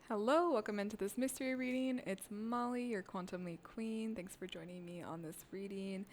Hello, welcome into this mystery reading. It's Molly, your QuantumLeapQueen. Thanks for joining me on this reading.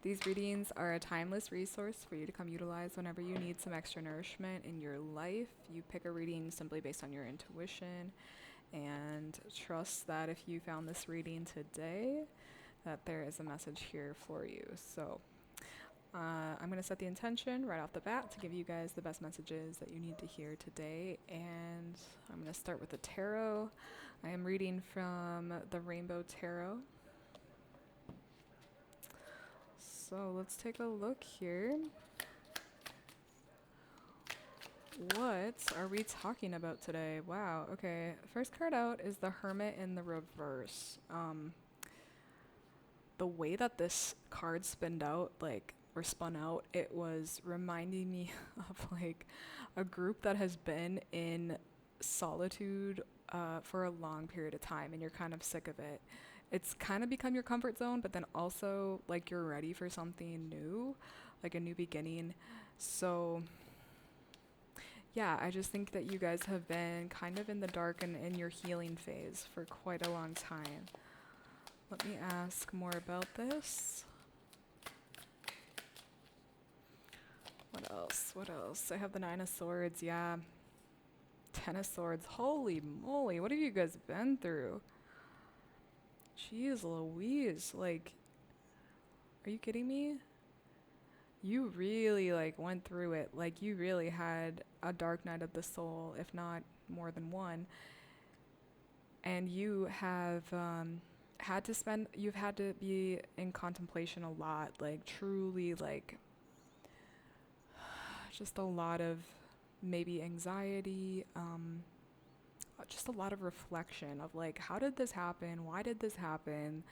These readings are a timeless resource for you to come utilize whenever you need some extra nourishment in your life. You pick a reading simply based on your intuition and trust that if you found this reading today, that there is a message here for you. So I'm going to set the intention right off the bat to give you guys the best messages that you need to hear today. And I'm going to start with the tarot. I am reading from the Rainbow Tarot. So let's take a look here. What are we talking about today? Wow, okay. First card out is the Hermit in the reverse. The way that this card spun out, it was reminding me of like a group that has been in solitude for a long period of time and you're kind of sick of it. It's kind of become your comfort zone, but then also like you're ready for something new, like a new beginning. So yeah, I just think that you guys have been kind of in the dark and in your healing phase for quite a long time. Let me ask more about this. What else? What else? I have the Nine of Swords, yeah. Ten of Swords. Holy moly, what have you guys been through? Jeez Louise, like, are you kidding me? You really, like, went through it. Like, you really had a dark night of the soul, if not more than one. And you have, you've had to be in contemplation a lot, like, truly, like, just a lot of maybe anxiety, just a lot of reflection of like, how did this happen? Why did this happen?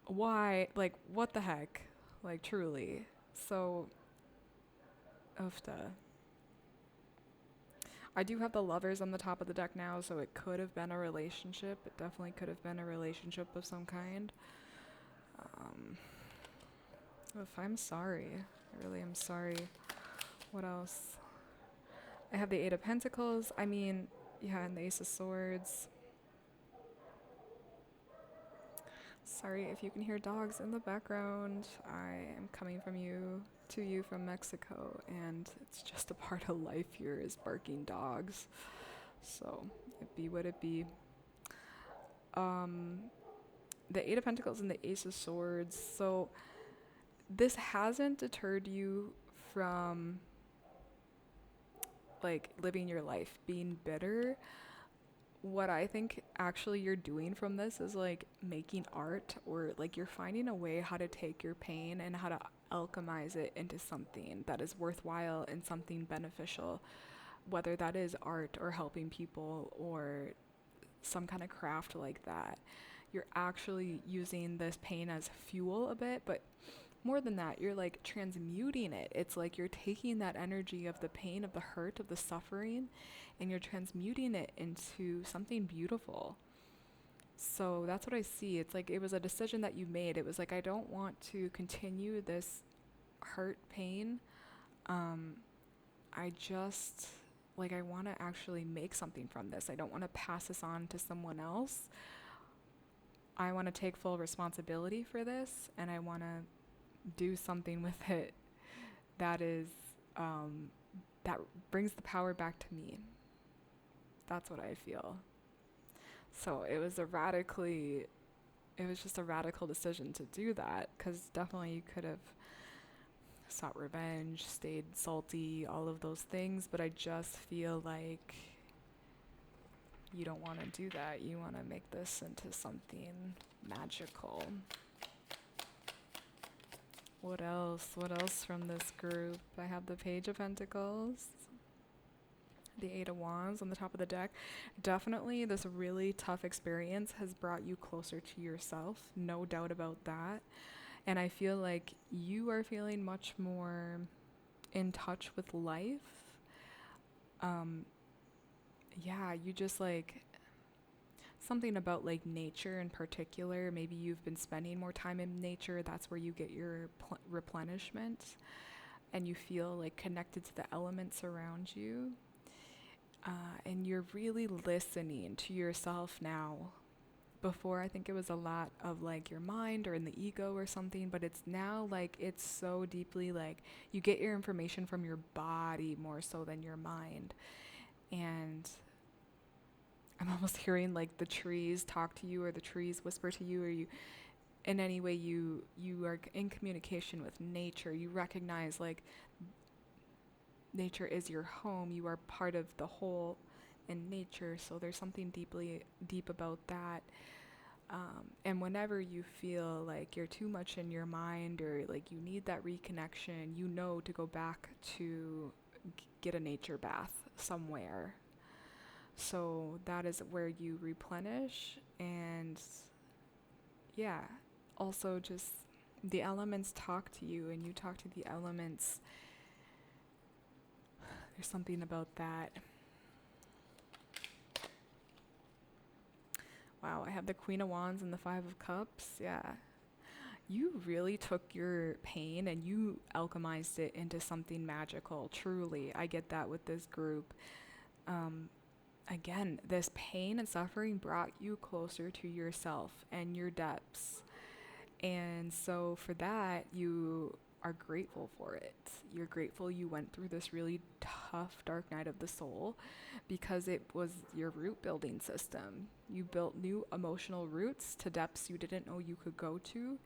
Why? Like, what the heck? Like, truly. So, Ufta. I do have the lovers on the top of the deck now, so it could have been a relationship. It definitely could have been a relationship of some kind. Um, I'm sorry. I really am sorry. What else? I have the Eight of Pentacles. I mean, yeah, and the Ace of Swords. Sorry if you can hear dogs in the background. I am coming to you from Mexico, and it's just a part of life here is barking dogs. So it be what it be. Um, the Eight of Pentacles and the Ace of Swords. So this hasn't deterred you from like living your life being bitter. What I think actually you're doing from this is like making art, or like you're finding a way how to take your pain and how to alchemize it into something that is worthwhile and something beneficial, whether that is art or helping people or some kind of craft like that. You're actually using this pain as fuel a bit, but more than that, you're like transmuting it. It's like you're taking that energy of the pain, of the hurt, of the suffering, and you're transmuting it into something beautiful. So that's what I see. It's like it was a decision that you made. It was like, I don't want to continue this hurt pain. Um, I just, like, I want to actually make something from this. I don't want to pass this on to someone else. I want to take full responsibility for this, and I want to do something with it that is that brings the power back to me. That's what I feel. So it was just a radical decision to do that, because definitely you could have sought revenge, stayed salty, all of those things, but I just feel like you don't want to do that. You want to make this into something magical. What else? What else from this group? I have the Page of Pentacles, the Eight of Wands on the top of the deck. Definitely this really tough experience has brought you closer to yourself, no doubt about that. And I feel like you are feeling much more in touch with life. Yeah, you just like something about like nature in particular. Maybe you've been spending more time in nature. That's where you get your replenishment and you feel like connected to the elements around you. And you're really listening to yourself now. Before, I think it was a lot of like your mind or in the ego or something, but it's now like it's so deeply like you get your information from your body more so than your mind. And I'm almost hearing like the trees talk to you, or the trees whisper to you, or you in any way you are in communication with nature. You recognize like nature is your home. You are part of the whole in nature. So there's something deep about that. And whenever you feel like you're too much in your mind, or like you need that reconnection, you know to go back to get a nature bath somewhere. So that is where you replenish. And yeah, also just the elements talk to you and you talk to the elements. There's something about that. Wow, I have the Queen of Wands and the Five of Cups. Yeah. You really took your pain and you alchemized it into something magical. Truly. I get that with this group. Again, this pain and suffering brought you closer to yourself and your depths. And so for that, you are grateful for it. You're grateful you went through this really tough dark night of the soul, because it was your root building system. You built new emotional roots to depths you didn't know you could go to.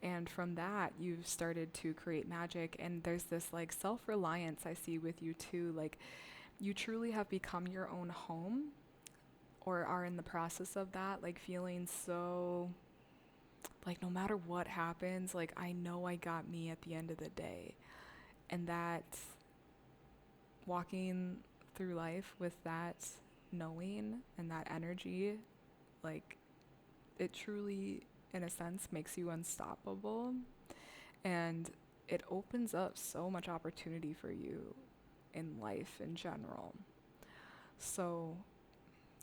And from that, you've started to create magic. And there's this like self-reliance I see with you too. Like you truly have become your own home, or are in the process of that, like feeling so like no matter what happens, like I know I got me at the end of the day. And that walking through life with that knowing and that energy, like it truly in a sense makes you unstoppable, and it opens up so much opportunity for you in life in general. So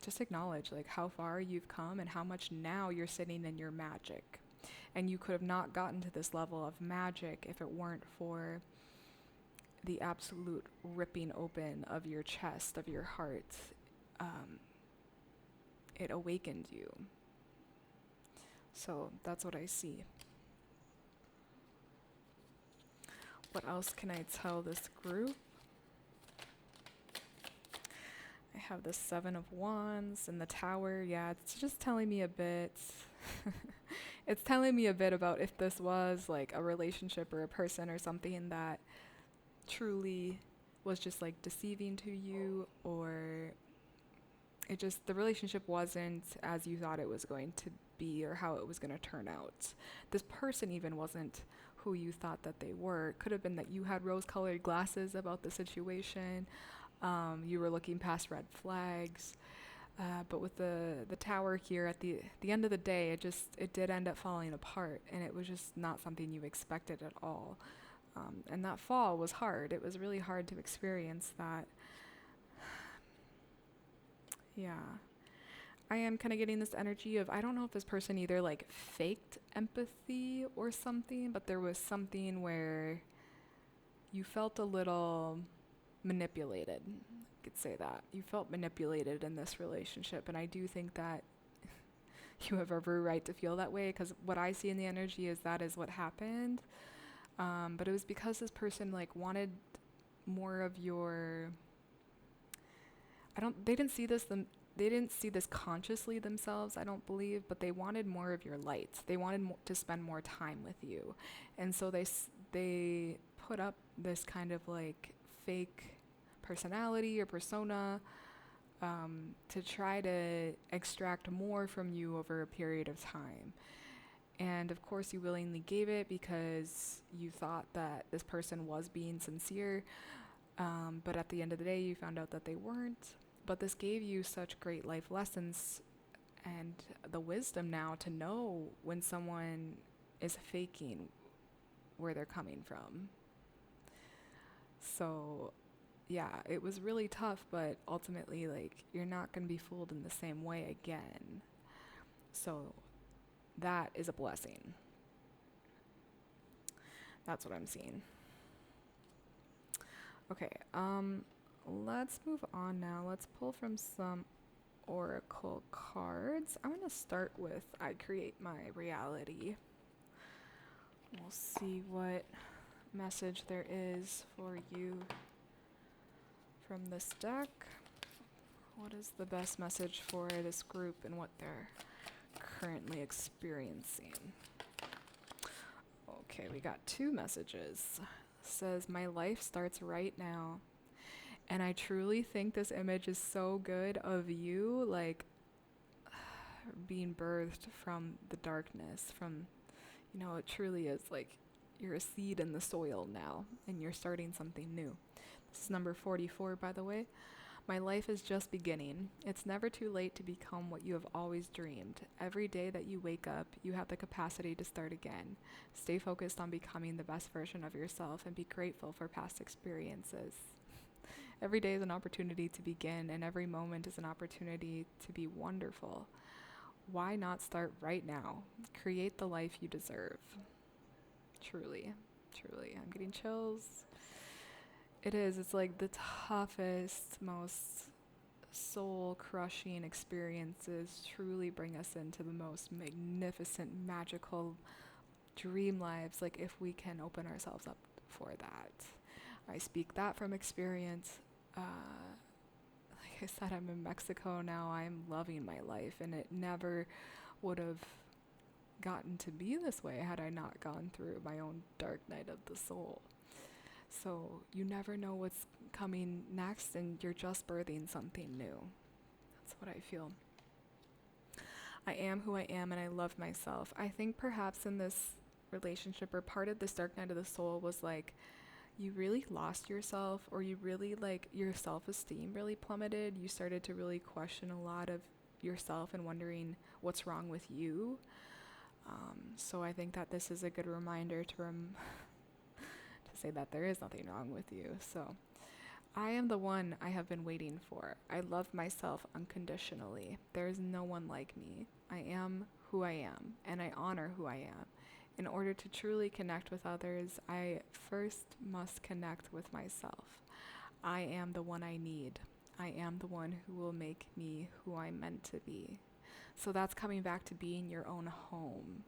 just acknowledge like how far you've come and how much now you're sitting in your magic. And you could have not gotten to this level of magic if it weren't for the absolute ripping open of your chest, of your heart. It awakened you. So that's what I see. What else can I tell this group? I have the Seven of Wands and the Tower. Yeah, it's just telling me a bit. It's telling me a bit about if this was like a relationship or a person or something that truly was just like deceiving to you, or it just, the relationship wasn't as you thought it was going to be or how it was going to turn out. This person even wasn't who you thought that they were. It could have been that you had rose-colored glasses about the situation. You were looking past red flags. But with the Tower here, at the end of the day, it did end up falling apart, and it was just not something you expected at all. And that fall was hard. It was really hard to experience that. Yeah. I am kind of getting this energy of, I don't know if this person either like faked empathy or something, but there was something where you felt a little manipulated. I could say that. You felt manipulated in this relationship, and I do think that you have every right to feel that way, because what I see in the energy is that is what happened. But it was because this person like wanted more of your, they didn't see this consciously themselves, I don't believe, but they wanted more of your light. They wanted to spend more time with you. And so they put up this kind of like fake personality or persona to try to extract more from you over a period of time. And of course you willingly gave it because you thought that this person was being sincere. But at the end of the day, you found out that they weren't. But this gave you such great life lessons and the wisdom now to know when someone is faking where they're coming from. So yeah, it was really tough, but ultimately, like, you're not going to be fooled in the same way again. So that is a blessing. That's what I'm seeing. Okay, let's move on now. Let's pull from some oracle cards. I'm going to start with I Create My Reality. We'll see what message there is for you from this deck. What is the best message for this group and what they're currently experiencing? Okay, we got 2 messages. It says, my life starts right now. And I truly think this image is so good of you, like, being birthed from the darkness, from, it truly is like you're a seed in the soil now, and you're starting something new. This is number 44, by the way. My life is just beginning. It's never too late to become what you have always dreamed. Every day that you wake up, you have the capacity to start again. Stay focused on becoming the best version of yourself and be grateful for past experiences. Every day is an opportunity to begin, and every moment is an opportunity to be wonderful. Why not start right now? Create the life you deserve. Truly, truly. I'm getting chills. It is. It's like the toughest, most soul-crushing experiences truly bring us into the most magnificent, magical dream lives, like if we can open ourselves up for that. I speak that from experience. Like I said, I'm in Mexico now. I'm loving my life, and it never would have gotten to be this way had I not gone through my own dark night of the soul. So you never know what's coming next, and you're just birthing something new. That's what I feel. I am who I am, and I love myself. I think perhaps in this relationship, or part of this dark night of the soul, was like you really lost yourself, or you really, like, your self-esteem really plummeted. You started to really question a lot of yourself and wondering what's wrong with you. So I think that this is a good reminder to say that there is nothing wrong with you. So I am the one I have been waiting for. I love myself unconditionally. There is no one like me. I am who I am, and I honor who I am. In order to truly connect with others, I first must connect with myself. I am the one I need. I am the one who will make me who I'm meant to be. So that's coming back to being your own home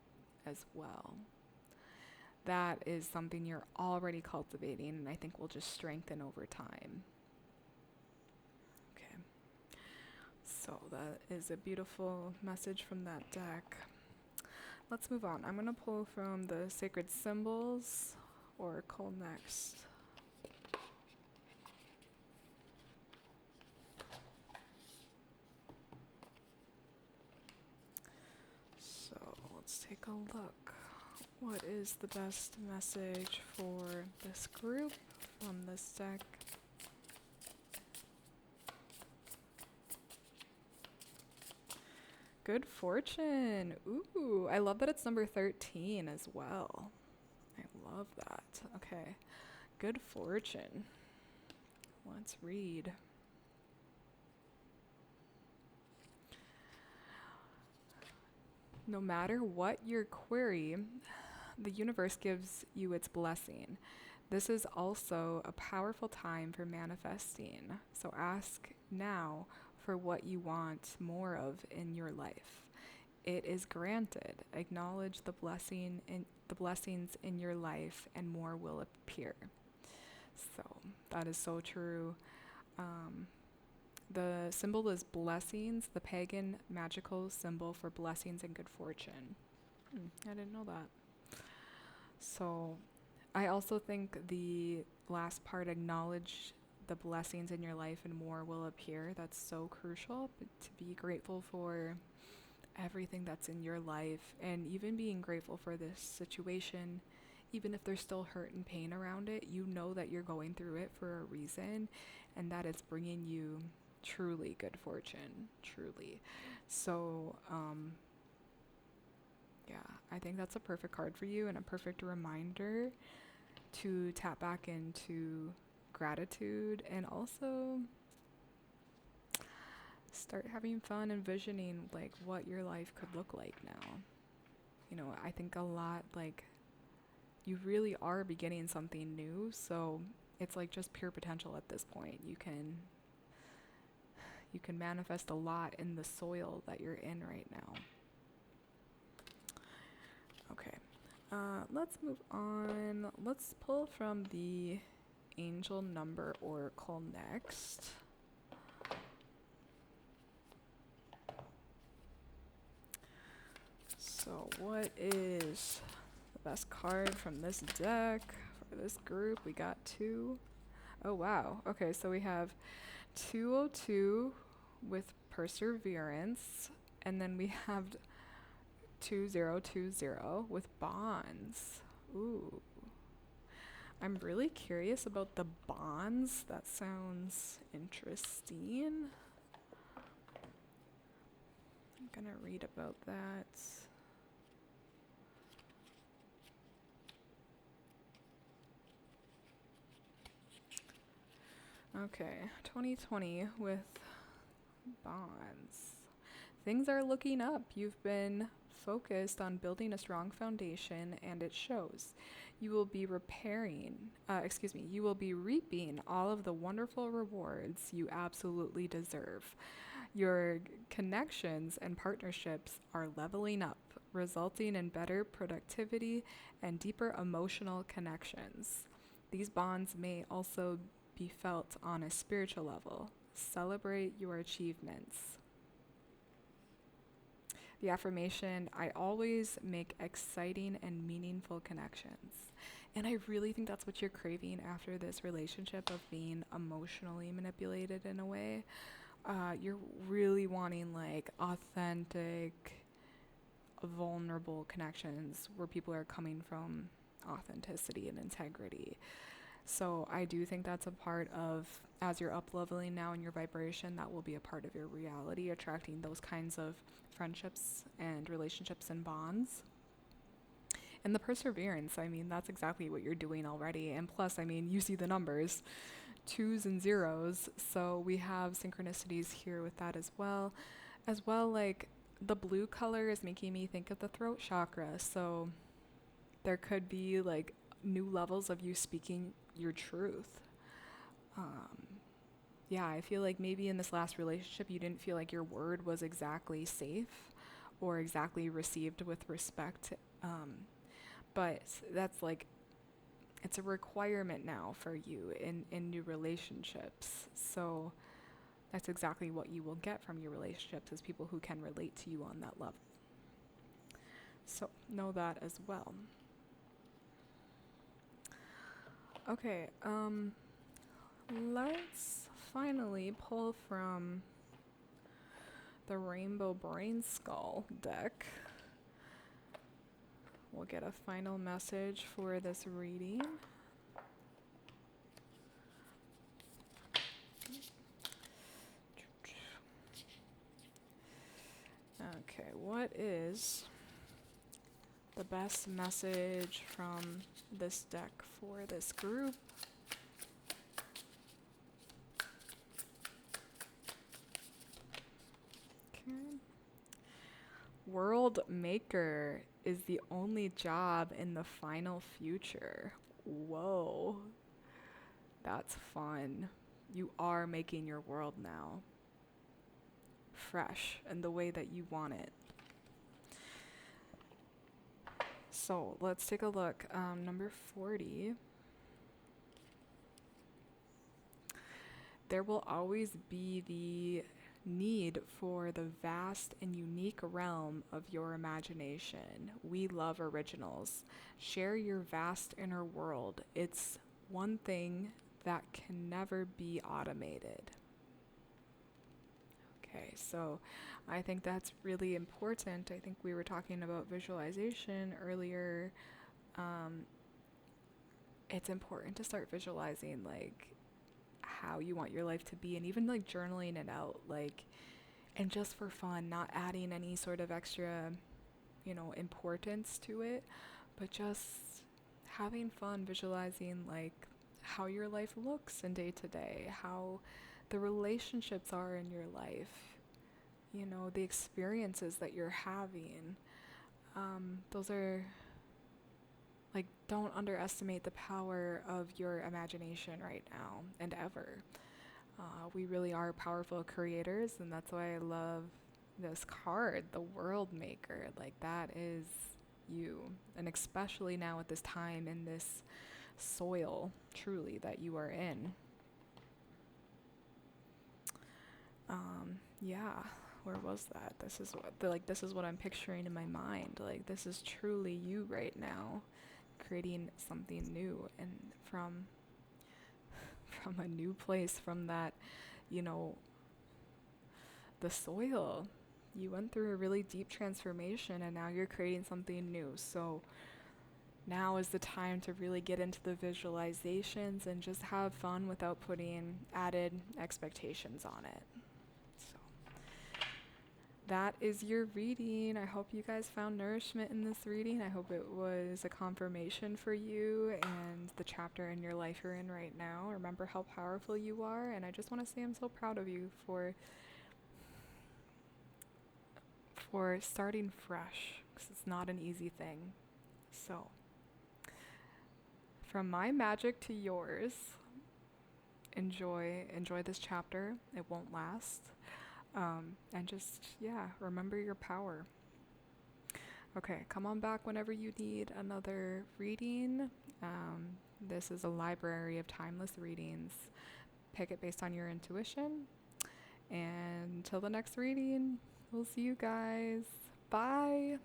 as well. That is something you're already cultivating, and I think will just strengthen over time. Okay. So that is a beautiful message from that deck. Let's move on. I'm going to pull from the Sacred Symbols Oracle next. So let's take a look. What is the best message for this group from this deck? Good fortune. Ooh, I love that it's number 13 as well. I love that. Okay. Good fortune. Let's read. No matter what your query, the universe gives you its blessing. This is also a powerful time for manifesting. So ask now for what you want more of in your life. It is granted. Acknowledge the blessings in your life, and more will appear. So that is so true. The symbol is blessings, the pagan magical symbol for blessings and good fortune. I didn't know that. So I also think the last part, acknowledge the blessings in your life and more will appear. That's so crucial, but to be grateful for everything that's in your life, and even being grateful for this situation, even if there's still hurt and pain around it, you know that you're going through it for a reason, and that it's bringing you truly good fortune, truly. So, yeah, I think that's a perfect card for you and a perfect reminder to tap back into gratitude, and also start having fun envisioning like what your life could look like now. You know, I think a lot, like, you really are beginning something new, so it's like just pure potential at this point. You can manifest a lot in the soil that you're in right now. Okay, let's move on. Let's pull from the Angel Number Oracle next. So what is the best card from this deck for this group? We got 2. Oh wow. Okay, so we have 202 with perseverance, and then we have 2020 with bonds. Ooh. I'm really curious about the bonds. That sounds interesting. I'm gonna read about that. Okay, 2020 with bonds. Things are looking up. You've been focused on building a strong foundation, and it shows. You will be you will be reaping all of the wonderful rewards you absolutely deserve. Your connections and partnerships are leveling up, resulting in better productivity and deeper emotional connections. These bonds may also be felt on a spiritual level. Celebrate your achievements. The affirmation, I always make exciting and meaningful connections. And I really think that's what you're craving after this relationship of being emotionally manipulated in a way. You're really wanting like authentic, vulnerable connections where people are coming from authenticity and integrity. So I do think that's a part of, as you're up leveling now in your vibration, that will be a part of your reality, attracting those kinds of friendships and relationships and bonds. And the perseverance, I mean, that's exactly what you're doing already. And plus, I mean, you see the numbers, 2s and 0s. So we have synchronicities here with that as well. As well, like the blue color is making me think of the throat chakra. So there could be like new levels of you speaking your truth. Yeah, I feel like maybe in this last relationship you didn't feel like your word was exactly safe or exactly received with respect. But that's like, it's a requirement now for you in new relationships. So that's exactly what you will get from your relationships, is people who can relate to you on that level. So know that as well. Okay, let's finally pull from the Rainbow Brain Skull deck. We'll get a final message for this reading. Okay, what is the best message from this deck for this group? Okay. World Maker is the only job in the final future. Whoa. That's fun. You are making your world now fresh in the way that you want it. So let's take a look. Number 40. There will always be the need for the vast and unique realm of your imagination. We love originals. Share your vast inner world. It's one thing that can never be automated. Okay, so I think that's really important. I think we were talking about visualization earlier. It's important to start visualizing like how you want your life to be, and even like journaling it out, like, and just for fun, not adding any sort of extra, importance to it, but just having fun visualizing like how your life looks in day to day, how the relationships are in your life, the experiences that you're having. Those are Like, don't underestimate the power of your imagination right now and ever. We really are powerful creators, and that's why I love this card, the World Maker. Like, that is you. And especially now at this time in this soil, truly, that you are in. Yeah, where was that? This is what I'm picturing in my mind. Like, this is truly you right now, creating something new, and from a new place, from that, you know, the soil. You went through a really deep transformation, and now you're creating something new. So now is the time to really get into the visualizations and just have fun without putting added expectations on it. So that is your reading. I hope you guys found nourishment in this reading. I hope it was a confirmation for you and the chapter in your life you're in right now. Remember how powerful you are, and I just want to say I'm so proud of you for starting fresh, because it's not an easy thing. So, from my magic to yours, enjoy this chapter. It won't last. And just, yeah, remember your power. Okay, come on back whenever you need another reading. This is a library of timeless readings. Pick it based on your intuition. And until the next reading, we'll see you guys. Bye.